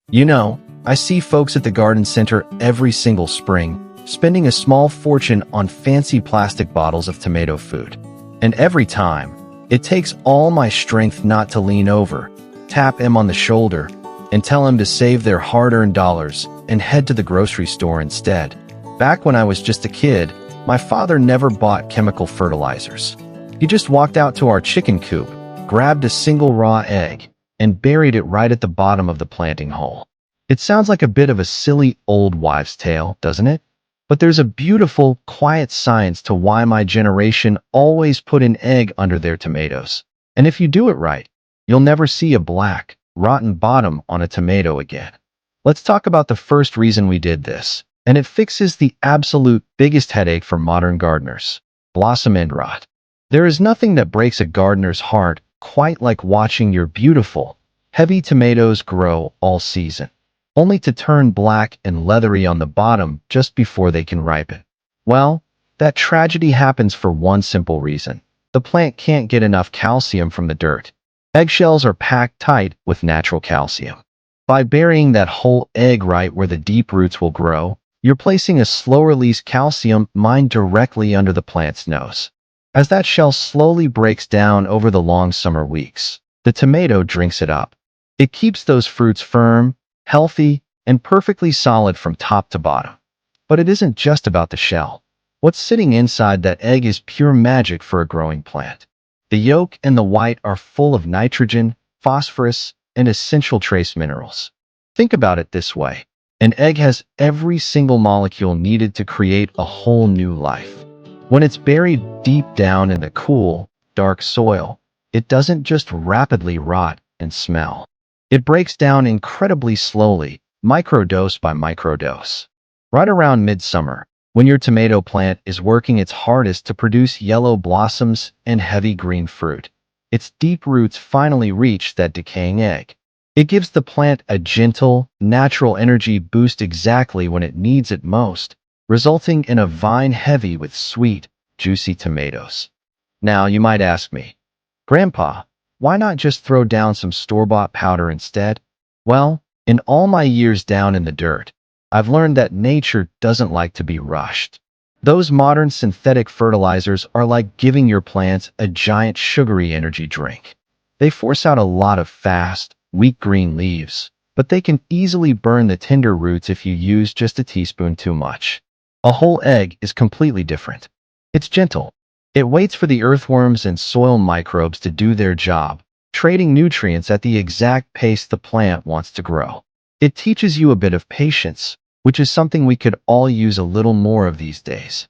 You know, I see folks at the garden center every single spring, spending a small fortune on fancy plastic bottles of tomato food. And every time, it takes all my strength not to lean over, tap him on the shoulder, and tell him to save their hard-earned dollars and head to the grocery store instead. Back when I was just a kid, my father never bought chemical fertilizers. He just walked out to our chicken coop, grabbed a single raw egg, and buried it right at the bottom of the planting hole. It sounds like a bit of a silly old wives' tale, doesn't it? But there's a beautiful, quiet science to why my generation always put an egg under their tomatoes. And if you do it right, you'll never see a black, rotten bottom on a tomato again. Let's talk about the first reason we did this, and it fixes the absolute biggest headache for modern gardeners: blossom end rot. There is nothing that breaks a gardener's heart quite like watching your beautiful, heavy tomatoes grow all season, only to turn black and leathery on the bottom just before they can ripen. Well, that tragedy happens for one simple reason. The plant can't get enough calcium from the dirt. Eggshells are packed tight with natural calcium. By burying that whole egg right where the deep roots will grow, you're placing a slow-release calcium mine directly under the plant's nose. As that shell slowly breaks down over the long summer weeks, the tomato drinks it up. It keeps those fruits firm, healthy, and perfectly solid from top to bottom. But it isn't just about the shell. What's sitting inside that egg is pure magic for a growing plant. The yolk and the white are full of nitrogen, phosphorus, and essential trace minerals. Think about it this way. An egg has every single molecule needed to create a whole new life. When it's buried deep down in the cool, dark soil, it doesn't just rapidly rot and smell. It breaks down incredibly slowly, microdose by microdose. Right around midsummer, when your tomato plant is working its hardest to produce yellow blossoms and heavy green fruit, its deep roots finally reach that decaying egg. It gives the plant a gentle, natural energy boost exactly when it needs it most, resulting in a vine heavy with sweet, juicy tomatoes. Now, you might ask me, Grandpa, why not just throw down some store-bought powder instead? Well, in all my years down in the dirt, I've learned that nature doesn't like to be rushed. Those modern synthetic fertilizers are like giving your plants a giant sugary energy drink. They force out a lot of fast, weak green leaves, but they can easily burn the tender roots if you use just a teaspoon too much. A whole egg is completely different. It's gentle. It waits for the earthworms and soil microbes to do their job, trading nutrients at the exact pace the plant wants to grow. It teaches you a bit of patience, which is something we could all use a little more of these days.